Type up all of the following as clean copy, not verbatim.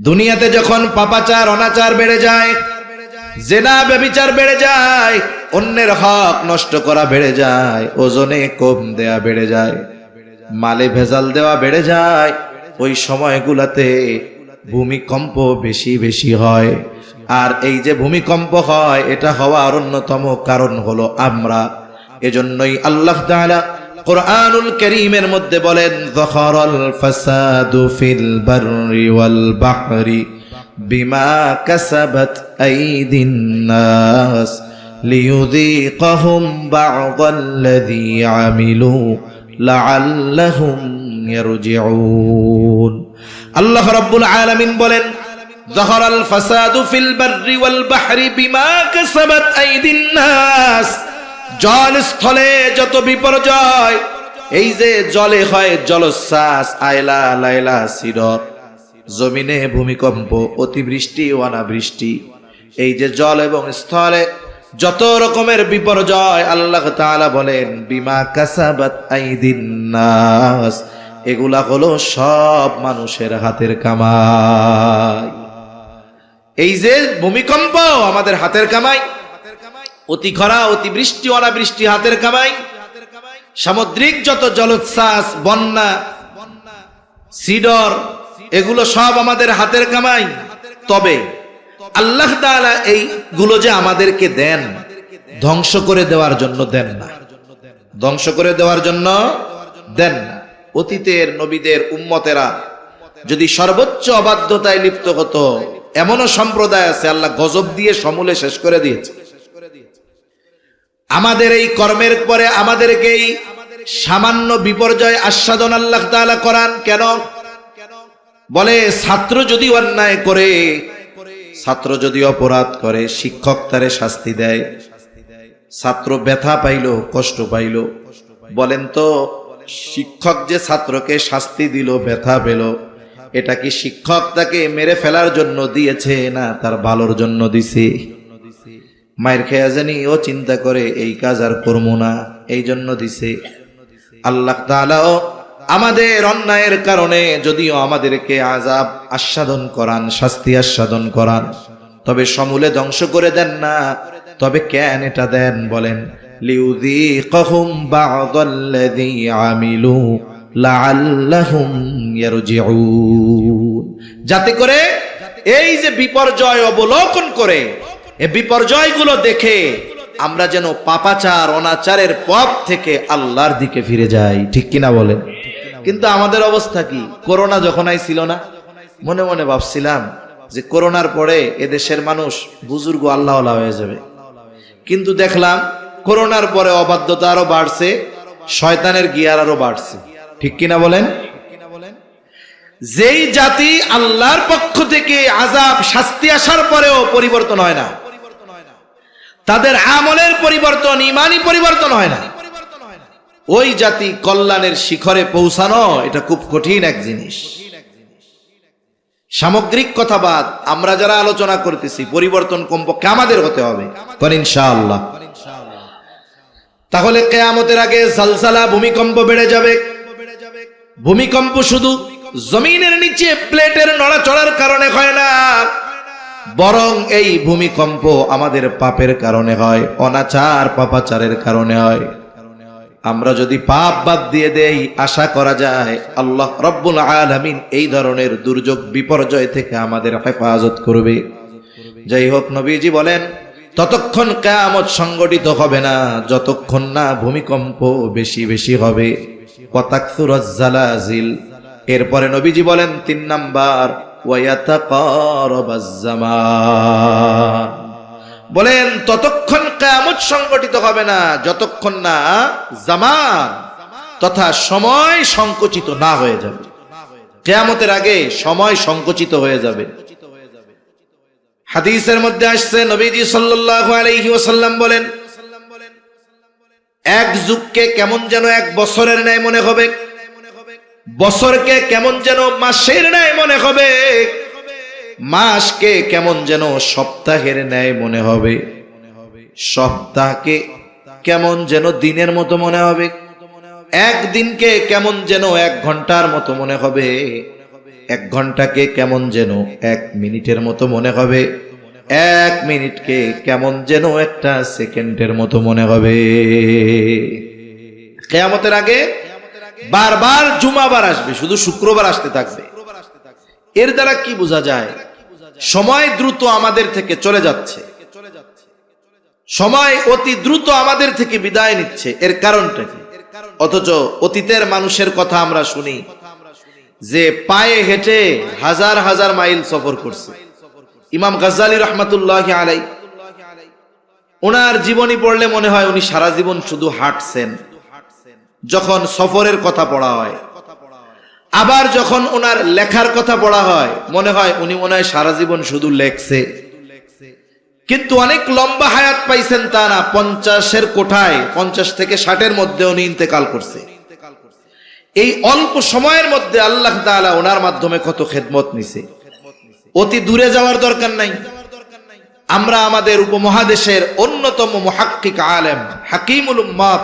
দুনিয়াতে যখন পাপাচার অনাচার বেড়ে যায়, জেনা ব্যভিচার বেড়ে যায়, অন্যের হক নষ্ট করা বেড়ে যায়, ওজনে কম দেয়া বেড়ে যায়, মালে ভেজাল দেওয়া বেড়ে যায়, ওই সময়গুলাতে ভূমিকম্প বেশি বেশি হয়। আর এই যে ভূমিকম্প হয়, এটা হওয়ার অন্যতম কারণ হলো আমরা। এজন্যই আল্লাহ তাআলা কুরআনুল কারীমের মধ্যে বলেন, যাহারাল ফাসাদু ফিল বাররি ওয়াল বাহরি বিমা কাসাবাত আইদিন নাস লিয়ুযীকাহুম বা'দাল্লাযী আমিলু লাআল্লাহুম ইয়ারজিউন। আল্লাহ রাব্বুল আলামিন বলেন, যাহারাল ফাসাদু ফিল বাররি ওয়াল বাহরি বিমা কাসাবাত আইদিন নাস। জল স্থলে যত বিপর্যয়, এই যে জলে হয় জলোচ্ছ্বাস, আয়লা লাইলা সিডর, জমিনে ভূমিকম্প, অতিবৃষ্টি অনাবৃষ্টি, এই যে জল এবং স্থলে যত রকমের বিপর্যয়, আল্লাহ তাআলা বলেন বিমা কাসাবাত আইদিন নাস, এগুলা হলো সব মানুষের হাতের কামাই। এই যে ভূমিকম্প আমাদের হাতের কামাই, অতি খরা অতিবৃষ্টি অনাবৃষ্টি হাতের কামাই, সামুদ্রিক যত জলোচ্ছ্বাস বন্যা সিডর, এগুলো সব আমাদের হাতের কামাই। তবে আল্লাহ তাআলা এইগুলো যে আমাদেরকে দেন, ধ্বংস করে দেওয়ার জন্য দেন না, ধ্বংস করে দেওয়ার জন্য দেন না। অতীতের নবীদের উম্মতেরা যদি সর্বোচ্চ অবাধ্যতায় লিপ্ত হতো, এমনও সম্প্রদায় আছে আল্লাহ গজব দিয়ে সমূলে শেষ করে দিয়েছে। আমাদের এই কর্মের পরে আমাদেরকেই সামান্য বিপর্যয় আস্বাদন আল্লাহ তাআলা করান কেন? বলে ছাত্র যদি অন্যায় করে, ছাত্র যদি অপরাধ করে, শিক্ষক তারে শাস্তি দেয়, ছাত্র ব্যথা পাইল, কষ্ট পাইল, বলেন তো শিক্ষক যে ছাত্রকে শাস্তি দিল, ব্যথা পেল, এটা কি শিক্ষক তাকে মেরে ফেলার জন্য দিয়েছে না তার ভালোর জন্য দিছে? মায়ের খেয়া জানি ও চিন্তা করে এই কাজ আর করবো না, এই জন্য দিছে। আল্লাহ তাআলাও আমাদের অন্যায়ের কারণে যদিও আমাদেরকে আযাব আস্বাদন করান, শাস্তি আস্বাদন করান, তবে সমূলে ধ্বংস করে দেন না। তবে কেন এটা দেন বলেন? লিউযীকাহুম বা'দাল্লাযী আমিলু লাআল্লাহুম ইয়ারজিউন, যাতে করে এই যে বিপর্যয় অবলোকন করে, এই বিপর্যয়গুলো দেখে আমরা যেন পাপাচার অনাচারের পথ থেকে আল্লাহর দিকে ফিরে যাই। ঠিক কিনা বলেন? কিন্তু আমাদের অবস্থা কি? করোনা যখন আইছিল না, মনে মনে ভাবছিলাম যে করোনার পরে এদেশের মানুষ বুজুর্গ আল্লাহওয়ালা হয়ে যাবে, কিন্তু দেখলাম করোনার পরে অবাধ্যতা আরো বাড়ছে, শয়তানের গিয়ার আরো বাড়ছে। ঠিক কিনা বলেন? যেই জাতি আল্লাহর পক্ষ থেকে আযাব শাস্তি আসার পরেও পরিবর্তন হয় না, তাদের আমলের পরিবর্তন, ঈমানি পরিবর্তন হয় না, ওই জাতি কল্যাণের শিখরে পৌঁছানো এটা খুব কঠিন এক জিনিস। সামগ্রিক কথা বাদ, আমরা যারা আলোচনা করতেছি পরিবর্তন কমপক্ষে আমাদের হতে হবে, ইনশাআল্লাহ। তাহলে কিয়ামতের আগে জালজালা ভূমিকম্প বেড়ে যাবে। ভূমিকম্প শুধু জমিনের নিচে প্লেটের নড়াচড়ার কারণে হয় না, বরং এই ভূমিকম্প আমাদের পাপের কারণে হয়, অনাচার পাপাচারের কারণে হয়। আমরা যদি পাপ বাদ দিয়ে দেই, আশা করা যায় আল্লাহ রাব্বুল আলামিন এই ধরনের দুর্যোগ বিপর্যয় থেকে আমাদের হেফাজত করবে। যাই হোক, নবীজি বলেন ততক্ষণ কিয়ামত সংগঠিত হবে না যতক্ষণ না ভূমিকম্প বেশি বেশি হবে। ওয়াতাকসুরাজ জালাজিল, এরপরে নবীজি বলেন ৩ নাম্বার ওয়ায়াতাকারাবাজ জামান, বলেন ততক্ষণ কিয়ামত সংগঠিত হবে না যতক্ষণ না জামান তথা সময় সংকুচিত না হয়ে যাবে। কিয়ামতের আগে সময় সংকুচিত হয়ে যাবে। হাদিসের মধ্যে আসছে, নবীজি সাল্লাল্লাহু আলাইহি ওয়াসাল্লাম বলেন, এক যুগকে কেমন যেন ১ বছরের ন্যায় মনে হবে, বছরকে কেমন যেন মাসের ন্যায় মনে হবে, মাসকে কেমন যেন সপ্তাহের ন্যায় মনে হবে, সপ্তাহকে কেমন যেন দিনের মতো মনে হবে, একদিনকে কেমন যেন 1 ঘন্টার মতো মনে হবে, 1 ঘন্টাকে কেমন যেন 1 মিনিটের মতো মনে হবে, 1 মিনিটকে কেমন যেন 1টা সেকেন্ডের মতো মনে হবে। কিয়ামতের আগে বারবার জুমাবার আসবে, শুধু শুক্রবার আসতে থাকবে। এর দ্বারা কি বোঝা যায়? সময় দ্রুত আমাদের থেকে চলে যাচ্ছে, সময় অতি দ্রুত আমাদের থেকে বিদায় নিচ্ছে। এর কারণটা কি? অথচ অতীতের মানুষের কথা আমরা শুনি যে পায়ে হেঁটে হাজার হাজার মাইল সফর করছে। ইমাম গাজ্জালী রহমাতুল্লাহি আলাইহি, ওনার জীবনী পড়লে মনে হয় উনি সারা জীবন শুধু হাঁটছেন। যখন সফরের কথা পড়া হয়, আবার যখন ওনার লেখার কথা পড়া হয়, মনে হয় উনি মনে হয় সারা জীবন শুধু লেখছে। কিন্তু অনেক লম্বা হায়াত পাইছেন তা না, 50-এর কোঠায়, 50 থেকে 60-এর মধ্যে উনি ইন্তেকাল করছে। এই অল্প সময়ের মধ্যে আল্লাহ তাআলা ওনার মাধ্যমে কত খেদমত নিছে। অতি দূরে যাওয়ার দরকার নাই। আমরা আমাদের উপমহাদেশের অন্যতম মুহাক্কিক আলেম হাকিমুল উম্মাত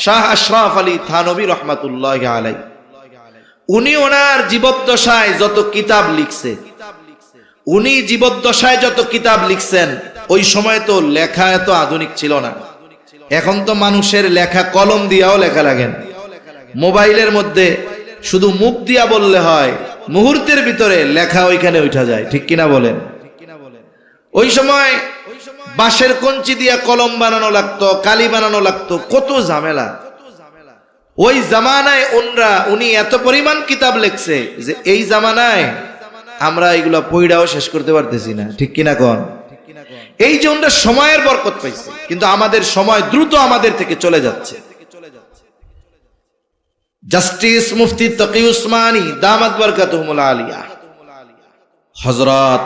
শাহ আশরাফ আলী থানভী রহমাতুল্লাহি আলাইহি, উনি ওনার জীবদ্দশায় যত কিতাব লিখছে, উনি জীবদ্দশায় যত কিতাব লিখছেন, ওই সময় তো লেখা এত আধুনিক ছিল না। এখন তো মানুষের লেখা কলম দিয়াও লেখা লাগে না, মোবাইলের মধ্যে শুধু মুখ দিয়া বললে হয়, মুহূর্তের ভিতরে লেখা ওইখানে উঠা যায়। ঠিক কিনা বলেন? ওই সময় বাঁশের কঞ্চি দিয়া কলম বানানো লাগতো, কালি বানানো লাগতো, কত ঝামেলা। ওই জামানায় উনি এত পরিমাণ কিতাব লিখছে যে এই জামানায় আমরা এগুলা পড়াও শেষ করতে পারতেছি না। ঠিক কিনা কোন? এই যে ওনারা সময়ের বরকত পাইছে, কিন্তু আমাদের সময় দ্রুত আমাদের থেকে চলে যাচ্ছে। জাস্টিস মুফতি তকি উসমানী দামাত বরকাতুহুমুল আলিয়া হযরত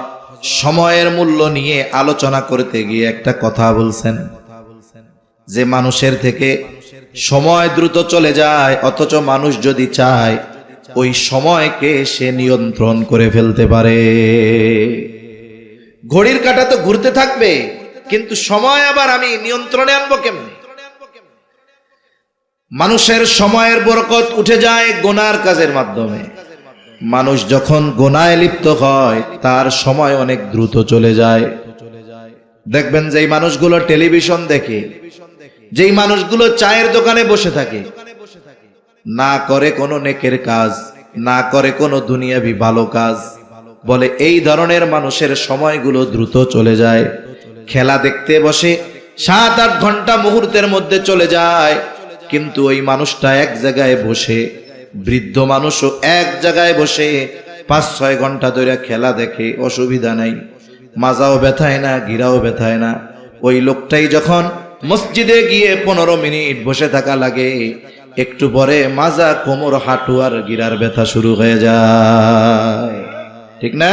সময়ের মূল্য নিয়ে আলোচনা করতে গিয়ে একটা কথা বলছেন যে মানুষের থেকে সময় দ্রুত চলে যায়, অথচ মানুষ যদি চায় ওই সময়কে সে নিয়ন্ত্রণ করে ফেলতে পারে। ঘড়ির কাঁটা তো ঘুরতে থাকবে, কিন্তু সময় আবার আমি নিয়ন্ত্রণে আনবো কেমনে? মানুষের সময়ের বরকত উঠে যায় গুনার কাজের মাধ্যমে। মানুষ যখন গুনায় লিপ্ত হয় তার সময় অনেক দ্রুত চলে যায়। দেখবেন যেই মানুষগুলো টেলিভিশন দেখে, যেই মানুষগুলো চায়ের দোকানে বসে থাকে, না করে কোনো নেকের কাজ, না করে কোনো দুনিয়াবি ভালো কাজ, বলে এই ধরনের মানুষের সময়গুলো দ্রুত চলে যায়। খেলা দেখতে বসে 7-8 ঘন্টা মুহূর্তের মধ্যে চলে যায়, কিন্তু ওই মানুষটা এক জায়গায় বসে, বৃদ্ধ মানুষও এক জায়গায় বসে 5-6 ঘন্টা ধরে খেলা দেখে, অসুবিধা নাই, মাজাও ব্যথায় না, গিরাও ব্যথায় না। ওই লোকটাই যখন মসজিদে গিয়ে 15 মিনিট বসে থাকা লাগে, একটু পরে মাজা, কোমর, হাঁটু আর গিরার ব্যথা শুরু হয়ে যায়। ঠিক না?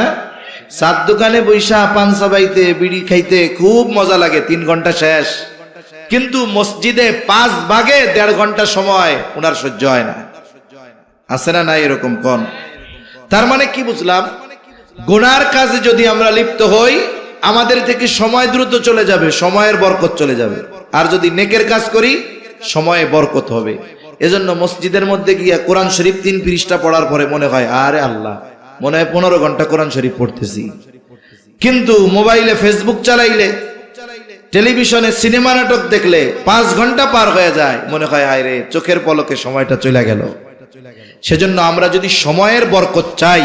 সাত দোকানে বৈশা পান চাবাইতে, বিড়ি খাইতে খুব মজা লাগে, 3 ঘন্টা শেষ, কিন্তু মসজিদে 5 ভাগে 1.5 ঘন্টা সময় ওনার সহ্য হয় না। আছে না নাই এরকম কোন? তার মানে কি বুঝলাম? গুনার কাজে যদি আমরা লিপ্ত হই, আমাদের থেকে সময় দ্রুত চলে যাবে, সময়ের বরকত চলে যাবে। আর যদি নেকের কাজ করি, সময়ে বরকত হবে। এজন্য মসজিদের মধ্যে গিয়া কোরআন শরীফ 3 পৃষ্ঠা পড়ার পরে মনে হয় আরে আল্লাহ, মনে হয় 15 ঘন্টা কোরআন শরীফ পড়তেছি। কিন্তু মোবাইলে ফেসবুক চালাইলে, টেলিভিশনে সিনেমা নাটক দেখলে 5 ঘন্টা পার হয়ে যায়, মনে হয় আয় রে, চোখের পলকে সময়টা চলে গেল। সেজন্য আমরা যদি সময়ের বরকত চাই,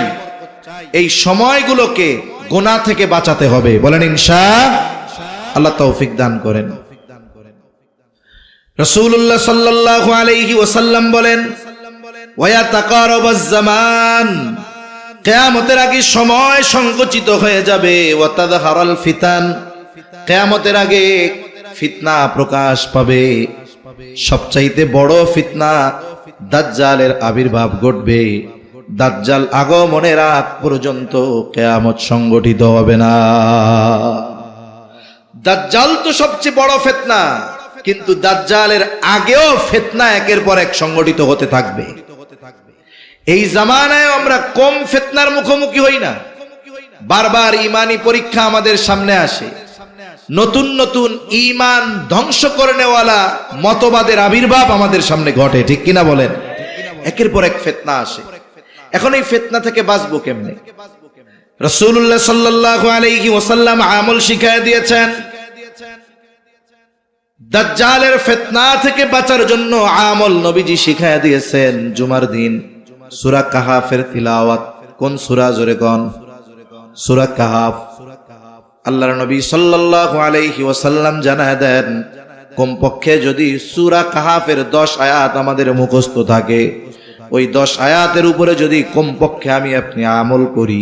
এই সময়গুলোকে গুনাহ থেকে বাঁচাতে হবে। বলেন ইনশাআল্লাহ। তৌফিক দান করেন। রাসূলুল্লাহ সাল্লাল্লাহু আলাইহি ওয়াসাল্লাম বলেন, ওয়া তাকারাবাজ জামান, কিয়ামতের আগে সময় সংকুচিত হয়ে যাবে। ওয়া তাযহারাল ফিতান, কিয়ামতের আগে ফিতনা প্রকাশ পাবে। সবচাইতে বড় ফিতনা দাজ্জালের আবির্ভাব ঘটবে। দাজ্জাল আগমনের আগ পর্যন্ত কিয়ামত সংগঠিত হবে না। দাজ্জাল তো সবচেয়ে বড় ফিতনা, কিন্তু দাজ্জালের আগেও ফিতনা একের পর এক সংগঠিত হতে থাকবে। এই জামানায় আমরা কম ফিতনার মুখোমুখি হই না। বারবার ইমানি পরীক্ষা আমাদের সামনে আসে, নতুন নতুন ঈমান ধ্বংস করে নেওয়ালা মতবাদের আবির্ভাব আমাদের সামনে ঘটে। ঠিক কিনা বলেন? একের পর এক ফিতনা আসে। এখন এই ফিতনা থেকে বাঁচবো কেমনে? রাসূলুল্লাহ সাল্লাল্লাহু আলাইহি ওয়াসাল্লাম আমল শিখায় দিয়েছেন। দাজ্জালের ফিতনা থেকে বাঁচার জন্য আমল নবীজি শিখায় দিয়েছেন। জুমার দিন সূরা কাহাফের তিলাওয়াত। কোন সূরা? জোরে কোন? সূরা কাহাফ। আল্লাহর নবী সাল্লাল্লাহু আলাইহি ওয়াসাল্লাম জানায় দেন, কমপক্ষে যদি সূরা কাহাফের 10 আয়াত আমাদের মুখস্থ থাকে, ওই 10 আয়াতের উপরে যদি কমপক্ষে আমি আপনি আমল করি,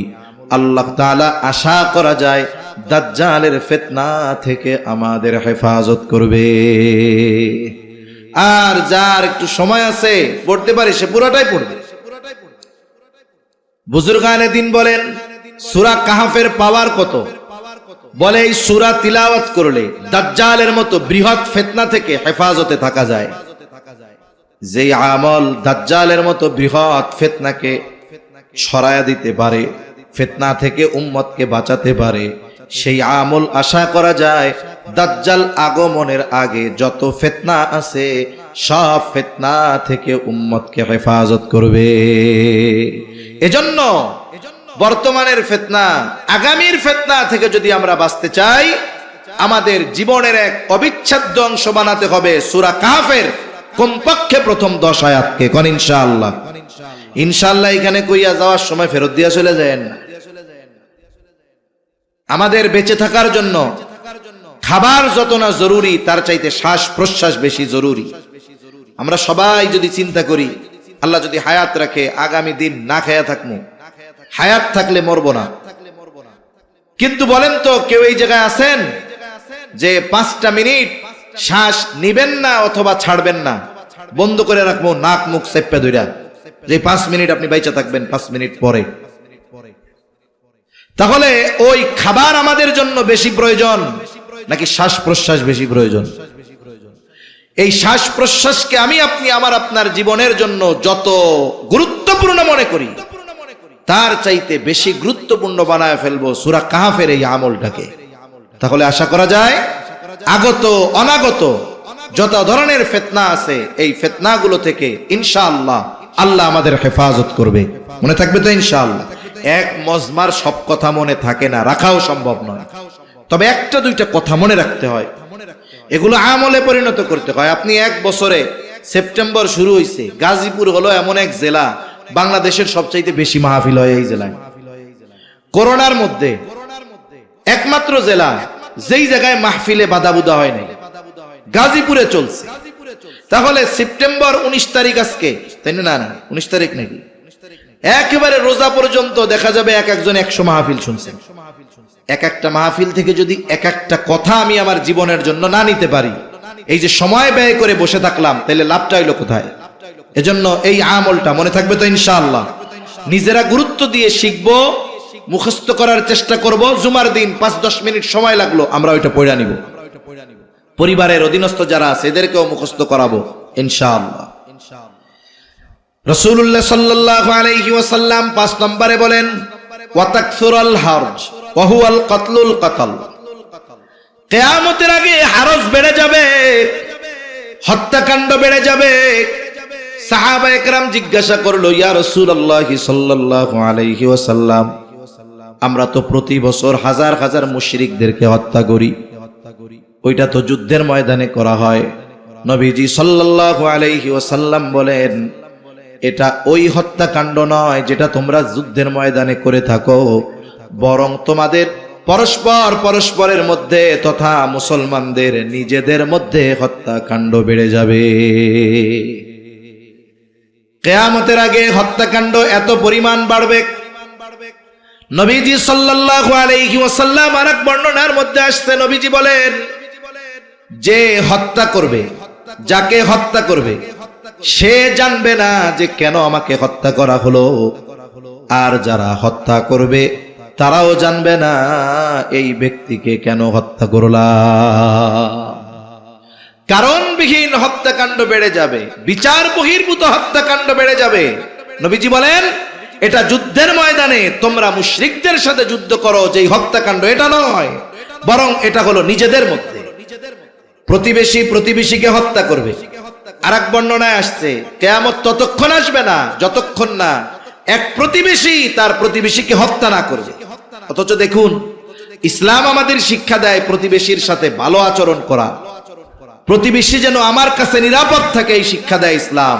আল্লাহ তাআলা আশা করা যায় দাজ্জালের ফিতনা থেকে আমাদের হেফাজত করবে। আর যার একটু সময় আছে পড়তে পারে সে পুরোটাই পড়বে। বুজুর্গানে দিন বলেন সূরা কাহাফের পাওয়ার কত? বলে এই সূরা তিলাওয়াত করলে দাজ্জালের মতো বৃহৎ ফিতনা থেকে হেফাজতে থাকা যায়। যেই আমল দাজ্জালের মতো বৃহৎ ফিতনাকে সরায়া দিতে পারে, ফিতনা থেকে উম্মতকে বাঁচাতে পারে, সেই আমল আশা করা যায় দাজ্জাল আগমনের আগে যত ফিতনা আছে সব ফিতনা থেকে উম্মতকে হেফাজত করবে। এজন্য বর্তমানের ফিতনা, আগামীর ফিতনা থেকে যদি আমরা বাঁচতে চাই, আমাদের জীবনের এক অবিচ্ছেদ্য অংশ বানাতে হবে সূরা কাহফের কমপক্ষে প্রথম 10 আয়াতকে। কোন ইনশাআল্লাহ? ইনশাআল্লাহ এখানে কইয়া যাওয়ার সময় ফেরত দিয়া চলে যায় না। আমাদের বেঁচে থাকার জন্য খাবার যত না জরুরি, তার চাইতে শ্বাস প্রশ্বাস বেশি জরুরি। আমরা সবাই যদি চিন্তা করি, আল্লাহ যদি হায়াত রাখে আগামী দিন না খায়া থাকবো, হায়াত থাকলে মরবো না। কিন্তু বলেন তো কেউ এই জায়গায় আছেন যে 5টা মিনিট শ্বাস নিবেন না অথবা ছাড়বেন না, বন্ধ করে রাখবো নাক মুখ চেপে ধইরা, যে 5 মিনিট আপনি বাইচা থাকবেন 5 মিনিট পরে? তাহলে ওই খাবার আমাদের জন্য বেশি প্রয়োজন নাকি শ্বাস প্রশ্বাস বেশি প্রয়োজন? এই শ্বাস প্রশ্বাসকে আমি আপনি আমার আপনার জীবনের জন্য যত গুরুত্বপূর্ণ মনে করি, তার চাইতে বেশি গুরুত্বপূর্ণ বানায় ফেলবো সূরা কাহফের এই আমলটাকে। তাহলে আশা করা যায় আগত অনাগত যত ধরনের ফিতনা আছে, এই ফিতনাগুলো থেকে ইনশাআল্লাহ আল্লাহ আমাদের হেফাজত করবে। মনে থাকবে তো ইনশাআল্লাহ? এক মজমার সব কথা মনে থাকে না, রাখাও সম্ভব নয়, তবে একটা দুইটা কথা মনে রাখতে হয়, এগুলো আমলে পরিণত করতে হয়। আপনি এক বছরে, সেপ্টেম্বর শুরু হয়েছে, গাজীপুর হলো এমন এক জেলা বাংলাদেশের সবচাইতে বেশি মাহফিল হয় এই জেলায়। করোনার মধ্যে একমাত্র জেলা যেই জায়গায় মাহফিলে বাধাবুদা হয় নাই, গাজীপুরে চলছে। তাহলে সেপ্টেম্বর 19 তারিখ আজকে, তাই না? না 19 তারিখ নাকি? একেবারে রোজা পর্যন্ত দেখা যাবে এক একজন 100 মাহফিল শুনছেন। এক একটা মাহফিল থেকে যদি এক একটা কথা আমি আমার জীবনের জন্য না নিতে পারি, এই যে সময় ব্যয় করে বসে থাকলাম, তাহলে লাভটা হইলো কোথায়? এজন্য এই আমলটা মনে থাকবে তো ইনশাআল্লাহ? নিজেরা গুরুত্ব দিয়ে শিখবো, মুখস্থ করার চেষ্টা করব। জুমার দিন 5-10 মিনিট সময় লাগলো, আমরা ওইটা পড়া নিব। পরিবারের অধীনস্থ যারা আছে এদেরকেও মুখস্থ করাবো ইনশাআল্লাহ। রাসূলুল্লাহ সাল্লাল্লাহু আলাইহি ওয়াসাল্লাম 5 নম্বরে বলেন ওয়াতাকসুরাল হারজ ওয়া হুয়াল কাতলুল কাতল। কিয়ামতের আগে হারজ বেড়ে যাবে, হত্যাকাণ্ড বেড়ে যাবে। সাহাবায়ে কেরাম জিজ্ঞাসা করলো, ইয়া রাসূলুল্লাহ সাল্লাল্লাহু আলাইহি ওয়াসাল্লাম, আমরা তো প্রতি বছর হাজার হাজার মুশরিকদেরকে হত্যা করি, ওইটা তো যুদ্ধের ময়দানে করা হয়। নবীজি সাল্লাল্লাহু আলাইহি ওয়াসাল্লাম বলেন, এটা ওই হত্যাকাণ্ড নয় যেটা তোমরা যুদ্ধের ময়দানে করে থাকো, বরং তোমাদের পরস্পরের মধ্যে তথা মুসলমানদের নিজেদের মধ্যে হত্যাকাণ্ড বেড়ে যাবে। কিয়ামতের আগে হত্যাকাণ্ড এত পরিমাণ বাড়বে। নবীজি সাল্লাল্লাহু আলাইহি ওয়াসাল্লাম আরেক বর্ণনার মধ্যে আসছে, নবীজি বলেন, যে হত্যা করবে, যাকে হত্যা করবে সে জানবে না যে কেন আমাকে হত্যা করা হলো, আর যারা হত্যা করবে তারাও জানবে না এই ব্যক্তিকে কেন হত্যা করলাম। কারণবিহীন হত্যাকাণ্ড বেড়ে যাবে, বিচার বহির্ভূত হত্যাকাণ্ড বেড়ে যাবে। নবীজি বলেন, এটা যুদ্ধের ময়দানে তোমরা মুশরিকদের সাথে যুদ্ধ করো যেই হত্যাকাণ্ড, এটা নয়, বরং এটা হলো নিজেদের মধ্যে। প্রতিবেশী প্রতিবেশীকে হত্যা করবে। আরেক বর্ণনায় আসছে, কিয়ামত ততক্ষণ আসবে না যতক্ষণ না এক প্রতিবেশী তার প্রতিবেশীকে হত্যা না করবে। অথচ দেখুন, ইসলাম আমাদের শিক্ষা দেয় প্রতিবেশীর সাথে ভালো আচরণ করা, প্রতিবেশী যেন আমার কাছে নিরাপদ থাকে, এই শিক্ষা দেয় ইসলাম।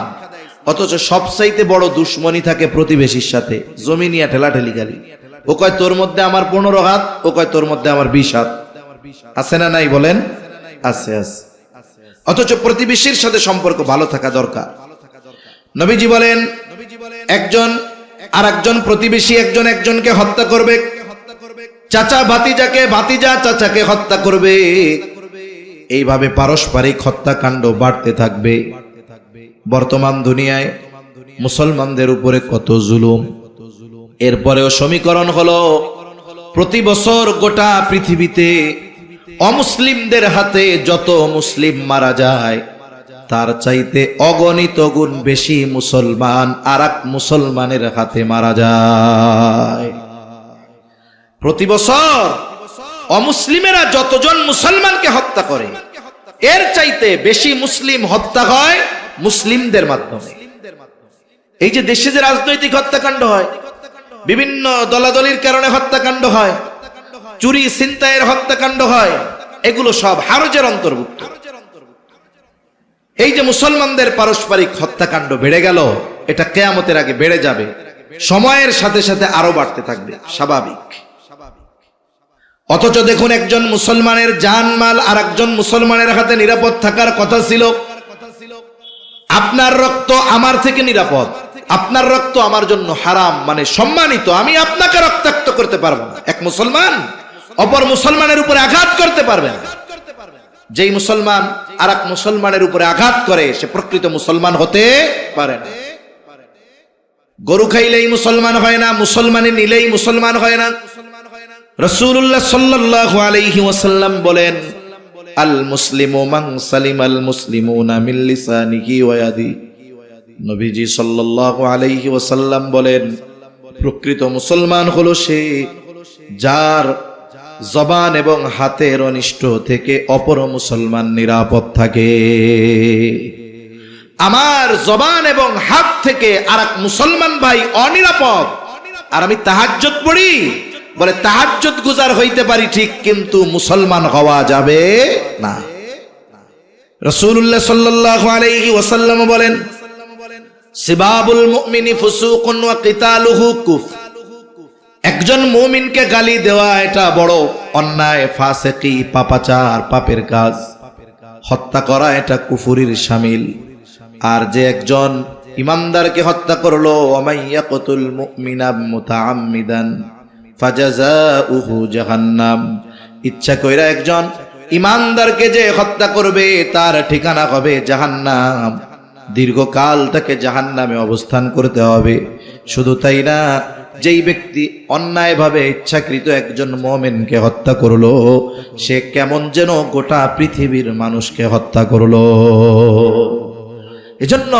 অথচ সবচাইতে বড় দুশ্মনী থাকে প্রতিবেশীর সাথে, জমি নিয়ে ঠেলাঠেলি গালি। ও কয় তোর মধ্যে আমার 15 হাত, ও কয় তোর মধ্যে আমার 20 হাত। আছে না নাই বলেন? আছে, আছে। অথচ প্রতিবেশীর সাথে সম্পর্ক ভালো থাকা দরকার। নবীজি বলেন, একজন আর একজন প্রতিবেশী একজনকে হত্যা করবে, চাচা ভাতিজাকে, ভাতিজা চাচাকে হত্যা করবে, এইভাবে পারস্পরিক হত্যাকাণ্ড বাড়তে থাকবে। বর্তমান দুনিয়ায় মুসলমানদের উপরে কত জুলুম। এরপরেও সমীকরণ হলো, প্রতি বছর গোটা পৃথিবীতে অমুসলিমদের হাতে যত মুসলিম মারা যায়, তার চাইতে অগণিত গুণ বেশি মুসলমান আরেক মুসলমানের হাতে মারা যায়। প্রতি বছর অমুসলিমেরা যতজন মুসলমানকে হত্যা করে, এর চাইতে বেশি মুসলিম হত্যা হয় মুসলিমদের মাধ্যমে। এই যে দেশে যে রাজনৈতিক হত্যাকাণ্ড হয়, বিভিন্ন দলাদলির কারণে হত্যাকাণ্ড হয়, চুরি ছিনতাইয়ের হত্যাকাণ্ড হয়, এগুলো সব হারজের অন্তর্ভুক্ত। এই যে মুসলমানদের পারস্পরিক হত্যাকাণ্ড বেড়ে গেল, এটা কিয়ামতের আগে বেড়ে যাবে, সময়ের সাথে সাথে আরো বাড়তে থাকবে, স্বাভাবিক। অথচ দেখুন, একজন মুসলমানের জানমাল আর একজন মুসলমানের হাতে নিরাপদ থাকার কথা ছিল। আপনার রক্ত আমার থেকে নিরাপদ, আপনার রক্ত আমার জন্য হারাম, মানে সম্মানিত, আমি আপনাকে রক্তাক্ত করতে পারবো না। এক মুসলমান অপর মুসলমানের উপরে আঘাত করতে পারবে না। যেই মুসলমান আর এক মুসলমানের উপরে আঘাত করে, সে প্রকৃত মুসলমান হতে পারে না। গরু খাইলেই মুসলমান হয় না, মুসলমানি নিলেই মুসলমান হয় না। রাসূলুল্লাহ সাল্লাল্লাহু আলাইহি ওয়াসাল্লাম বলেন, আল মুসলিমু মান সালিমাল মুসলিমুনা মিন লিসানিহি ওয়া ইয়াদিহি। নবীজি সাল্লাল্লাহু আলাইহি ওয়াসাল্লাম বলেন, প্রকৃত মুসলমান হলো সে যার জবান এবং হাতের অনিষ্ট থেকে অপর মুসলমান নিরাপদ থাকে। আমার জবান এবং হাত থেকে আরেক মুসলমান ভাই অনিরাপদ, আর আমি তাহাজ্জুদ পড়ি, বলে তাহাজ্জুদ গুজার হইতে পারি ঠিক, কিন্তু মুসলমান হওয়া যাবে না। রাসূলুল্লাহ সাল্লাল্লাহু আলাইহি ওয়াসাল্লাম বলেন, সিবাবুল মুমিনি ফুসুকুন ওয়া কিতালুহু কুফর। একজন মুমিনকে গালি দেওয়া এটা বড় অন্যায়, ফাসিকি, পাপাচার, পাপের কাজ। হত্যা করা এটা কুফরির শামিল। আর যে একজন ইমানদারকে হত্যা করলো, ওয়ামাইয়াকুতুল মুমিনা মুতাআম্মিদান ফাজাযাউহু জাহান্নাম, ইচ্ছা কইরা একজন ইমানদারকে যে হত্যা করবে, তার ঠিকানা হবে জাহান্নাম, দীর্ঘকাল তাকে জাহান্নামে অবস্থান করতে হবে। শুধু তাই না, যেই ব্যক্তি অন্যায়ভাবে ইচ্ছাকৃত একজন মুমিনকে হত্যা করলো, সে কেমন যেন গোটা পৃথিবীর মানুষকে হত্যা করলো। এজন্য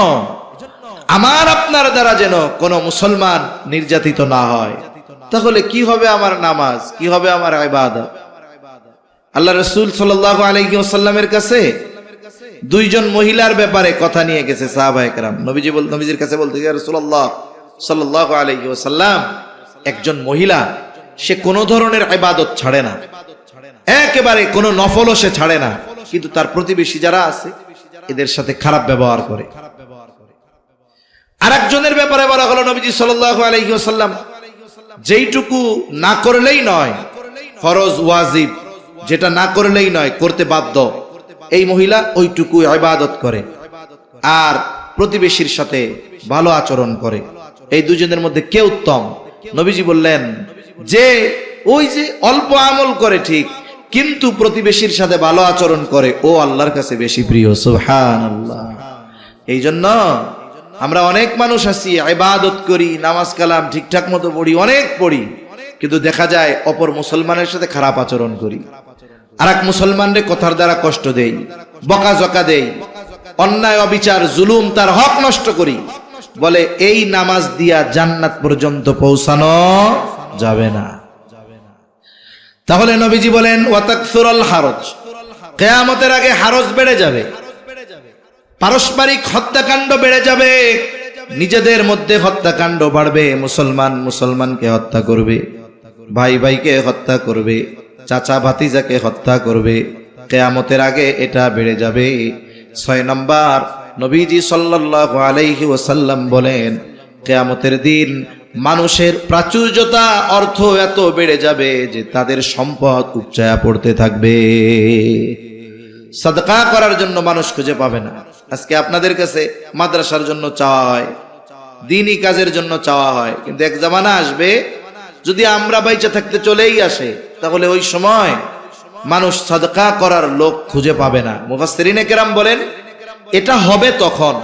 আমার আপনার দ্বারা যেন কোনো মুসলমান নির্যাতিত না হয়। তাহলে কি হবে আমার নামাজ, কি হবে আমার ইবাদত? আল্লাহ রাসূল সাল্লাল্লাহু আলাইহি ওয়াসাল্লামের কাছে দুইজন মহিলার ব্যাপারে কথা নিয়ে গেছে সাহাবায়ে কেরাম। নবীজির কাছে বলতে, ইয়া রাসূলুল্লাহ সাল্লাল্লাহু আলাইহি ওয়াসাল্লাম, একজন মহিলা সে কোনো ধরনের ইবাদত ছাড়ে না, একেবারে কোনো নফলও সে ছাড়ে না, কিন্তু তার প্রতিবেশী যারা আছে এদের সাথে খারাপ ব্যবহার করে। আরেকজনের ব্যাপারে বলা হলো, নবীজি সাল্লাল্লাহু আলাইহি ওয়াসাল্লাম যেইটুকু না করলেই নয়, ফরজ ওয়াজিব যেটা না করলেই নয়, করতে বাধ্য, এই মহিলা ওইটুকু ইবাদত করে আর প্রতিবেশীর সাথে ভালো আচরণ করে। এই দুজনের মধ্যে কে উত্তম? নবীজি বললেন, যে ওই যে অল্প আমল করে ঠিক, কিন্তু প্রতিবেশীর সাথে ভালো আচরণ করে, ও আল্লাহর কাছে বেশি প্রিয়। সুবহানাল্লাহ। এই জন্য আমরা অনেক মানুষ আছি, ইবাদত করি, নামাজ কালাম ঠিকঠাক মতো পড়ি, অনেক পড়ি, কিন্তু দেখা যায় অপর মুসলমানের সাথে খারাপ আচরণ করি, আর এক মুসলমানরে কথার দ্বারা কষ্ট দেই, বকাঝকা দেই, অন্যায় অবিচার জুলুম তার হক নষ্ট করি। বলে এই নামাজ দিয়া জান্নাত পর্যন্ত পৌঁছানো যাবে না। তাহলে নবীজি বলেন, ওয়াতাকসুরুল হারজ, কিয়ামতের আগে হারজ বেড়ে যাবে, পারস্পরিক হত্যাকাণ্ড বেড়ে যাবে। নিজেদের মধ্যে হত্যাকাণ্ড বাড়বে, মুসলমান মুসলমানকে হত্যা করবে, ভাই ভাইকে হত্যা করবে, চাচা ভাতিজাকে হত্যা করবে। কিয়ামতের আগে এটা বেড়ে যাবে। 6 নম্বর, নবীজি সাল্লাল্লাহু আলাইহি ওয়াসাল্লাম বলেন, কিয়ামতের দিন মানুষের প্রাচুর্যতা, অর্থ এত বেড়ে যাবে যে তাদের সম্পদ উপচায়া পড়তে থাকবে। সাদকা করার জন্য মানুষ খুঁজে পাবে না। আজকে আপনাদের কাছে মাদ্রাসার জন্য চাওয়া হয়, দ্বীনি কাজের জন্য চাওয়া হয়, কিন্তু এক জামানা আসবে যদি আমরা বাইচা থাকতে চলেই আসে, তাহলে ওই সময় মানুষ সাদকা করার লোক খুঁজে পাবে না। মুফাসসিরিনে কেরাম বলেন এটা হবে তখন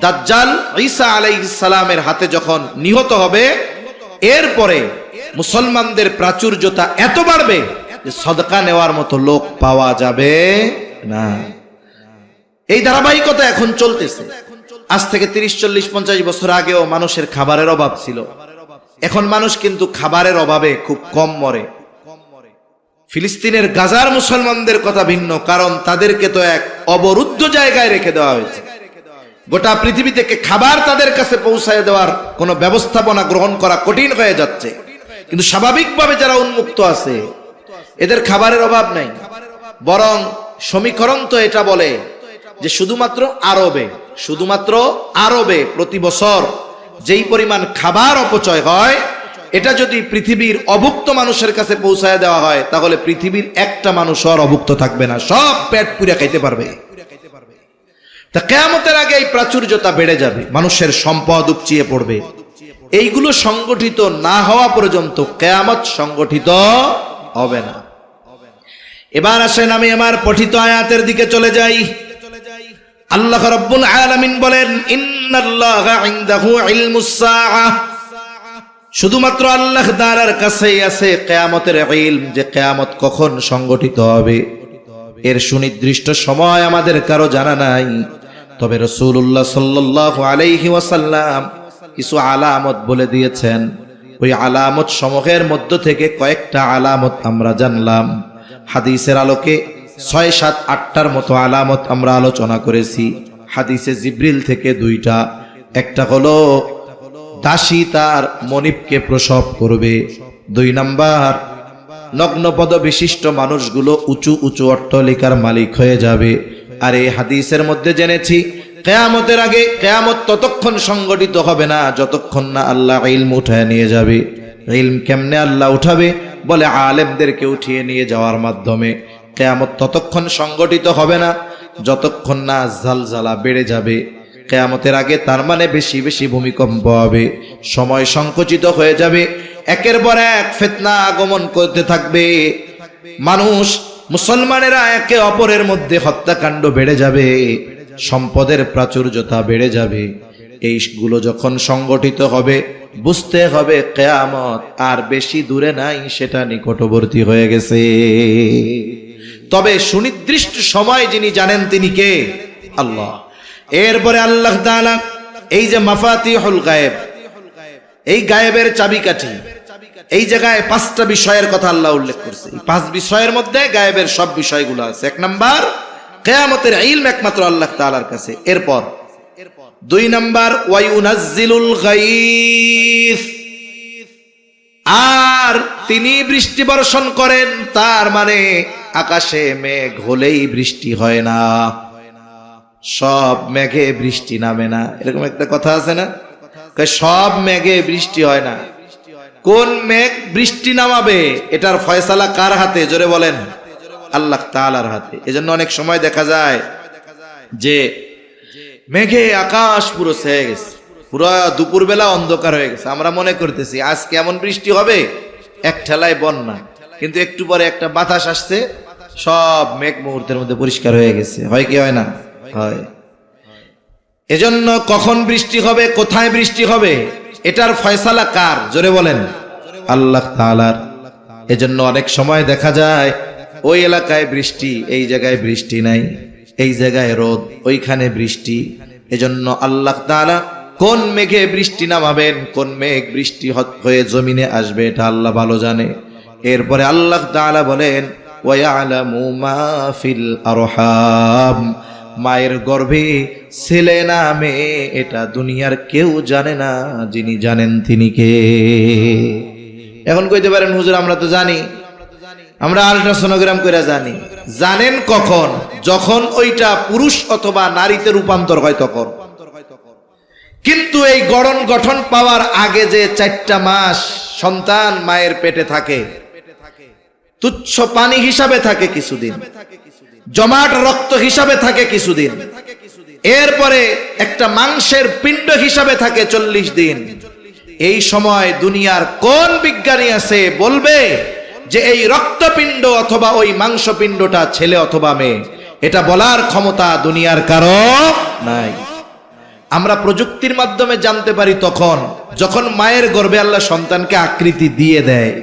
দাজ্জাল ঈসা আলাইহিস সালামের হাতে যখন নিহত হবে, এরপরে মুসলমানদের প্রাচুর্যতা এত বাড়বে যে সাদকা নেওয়ার মতো লোক পাওয়া যাবে না। এই ধারাবাহিকতা এখন চলতেছে। আজ থেকে 30, 40, 50 বছর আগেও মানুষের খাবারের অভাব ছিল। এখন মানুষ কিন্তু খাবারের অভাবে খুব কম মরে। ফিলিস্তিনের গাজার মুসলমানদের কথা ভিন্ন, কারণ তাদেরকে তো এক অবরুদ্ধ জায়গায় রেখে দেওয়া হয়েছে। গোটা পৃথিবী থেকে খাবার তাদের কাছে পৌঁছায় দেওয়ার কোনো ব্যবস্থাপনা গ্রহণ করা কঠিন হয়ে যাচ্ছে। কিন্তু স্বাভাবিকভাবে যারা উন্মুক্ত আছে এদের খাবারের অভাব নাই। বরং সমীকরণ তো এটা বলে যে শুধুমাত্র আরবে প্রতি বছর যেই পরিমাণ খাবার অপচয় হয়, এটা যদি পৃথিবীর অভুক্ত মানুষের কাছে পৌঁছায় দেওয়া হয়, তাহলে পৃথিবীর একটা মানুষ আর অভুক্ত থাকবে না, সব পেট পুরে খাইতে পারবে। তা কিয়ামতের আগে এই প্রাচুর্যতা বেড়ে যাবে, মানুষের সম্পদ উপচিয়ে পড়বে। এইগুলো সংগঠিত না হওয়া পর্যন্ত কিয়ামত সংগঠিত হবে না। এবার আসেন আমি আমার পঠিত আয়াতের দিকে চলে যাই। আল্লাহ রাব্বুল আলামিন বলেন, ইন্নাল্লাহা ইনদাহু ইলমুস সাআহ, শুধুমাত্র আল্লাহ তাআলার কাছেই আছে কিয়ামতের ইলম, যে কিয়ামত কখন সংগঠিত হবে এর সুনির্দিষ্ট সময় আমাদের কারো জানা নাই। তবে রাসূলুল্লাহ সাল্লাল্লাহু আলাইহি ওয়াসাল্লাম কিছু আলামত বলে দিয়েছেন। ওই আলামত সমূহের মধ্য থেকে কয়েকটা আলামত আমরা জানলাম। হাদিসের আলোকে 6, 7, 8টার মতো আলামত আমরা আলোচনা করেছি। হাদিসে জিবরিল থেকে 2টা। একটা হলো দাসী তার মনিবকে প্রসব করবে। 2 নাম্বার, নগ্নপদ বিশিষ্ট মানুষগুলো উঁচু উঁচু অট্টালিকার মালিক হয়ে যাবে। আর এই হাদিসের মধ্যে জেনেছি কিয়ামতের আগে কিয়ামত ততক্ষণ সংগঠিত হবে না যতক্ষণ না আল্লাহ ইলম উঠায় নিয়ে যাবে। ইলম কেমনে আল্লাহ উঠাবে? বলে আলেমদেরকে উঠিয়ে নিয়ে যাওয়ার মাধ্যমে। কিয়ামত ততক্ষণ সংগঠিত হবে না যতক্ষণ না জালজালা বেড়ে যাবে। কিয়ামতের আগে তার মানে বেশি বেশি ভূমিকম্প হবে, সময় সংকুচিত হয়ে যাবে, একের পর এক ফিতনা আগমন করতে থাকবে। মানুষ মুসলমানেরা একে অপরের মধ্যে হত্যাকাণ্ড বেড়ে যাবে, সম্পদের প্রাচুর্যতা বেড়ে যাবে। এইগুলো যখন সংগঠিত হবে বুঝতে হবে কিয়ামত আর বেশি দূরে নাই, সেটা নিকটবর্তী হয়ে গেছে। তবে সুনির্দিষ্ট সময় যিনি জানেন তিনি কে? আল্লাহ। এরপরে আল্লাহ তাআলা এই যে মাফাতিহুল গায়েব, এই গায়েবের চাবিকাঠি, এই জায়গায় 5টা বিষয়ের কথা আল্লাহ উল্লেখ করছে। এই 5 বিষয়ের মধ্যে গায়েবের সব বিষয়গুলো আছে। 1 নাম্বার, কিয়ামতের ইলম একমাত্র আল্লাহ তাআলার কাছে। এরপর 2 নাম্বার, ওয়ায়ুনাজ্জিলুল গায়স, আর তিনি বৃষ্টি বর্ষণ করেন। তার মানে আকাশে মেঘ হলেই বৃষ্টি হয় না, সব মেঘে বৃষ্টি নামে না। এরকম একটা কথা আছে না, সব মেঘে বৃষ্টি হয় না। কোন মেঘ বৃষ্টি নামাবে এটার ফয়সালা কার হাতে? জোরে বলেন, আল্লাহ তাআলার হাতে। এজন্য অনেক সময় দেখা যায় যে মেঘে আকাশ পুরো ছেয়ে গেছে, পুরো দুপুরবেলা অন্ধকার হয়ে গেছে। আমরা মনে করতেছি আজ কেমন বৃষ্টি হবে, এক ঠেলায় বন্যা, কিন্তু একটু পরে একটা বাতাস আসছে, সব মেঘ মুহূর্তের মধ্যে পরিষ্কার হয়ে গেছে। হয় কি হয় না? হয়। এজন্য কখন বৃষ্টি হবে, কোথায় বৃষ্টি হবে, এটার ফয়সালা কার? জোরে বলেন, আল্লাহ তাআলার। এজন্য অনেক সময় দেখা যায় ওই এলাকায় বৃষ্টি, এই জায়গায় বৃষ্টি নাই, এই জায়গায় রোদ, ওইখানে বৃষ্টি। এজন্য আল্লাহ তাআলা কোন মেঘে বৃষ্টি নামাবেন, কোন মেঘ বৃষ্টি হয়ে জমিনে আসবে, এটা আল্লাহ ভালো জানে। এরপরে আল্লাহ তাআলা বলেন, ওয়ায়ালামু মা ফিল আরহাম, মায়ের গর্ভে ছেলে না মেয়ে এটা দুনিয়ার কেউ জানে না, যিনি জানেন তিনি কে। এখন কইতে পারেন হুজুর আমরা তো জানি, আমরা আল্ট্রাসোনোগ্রাম করে জানি। জানেন কখন? যখন ওইটা পুরুষ অথবা নারীতে রূপান্তর হয় তখন। কিন্তু এই গঠন পাওয়ার আগে যে 4টা মাস সন্তান মায়ের পেটে থাকে, তুচ্ছ পানি হিসাবে থাকে কিছুদিন, জমাট রক্ত হিসাবে থাকে কিছুদিন, এরপরে একটা মাংসের পিণ্ড হিসাবে থাকে 40 দিন। এই সময় দুনিয়ার কোন বিজ্ঞানী আছে বলবে যে এই রক্তপিণ্ড অথবা ওই মাংসপিণ্ডটা ছেলে অথবা মেয়ে? এটা বলার ক্ষমতা দুনিয়ার কারো নাই। আমরা প্রযুক্তির মাধ্যমে জানতে পারি তখন যখন মায়ের গর্ভে আল্লাহ সন্তানকে আকৃতি দিয়ে দেয়।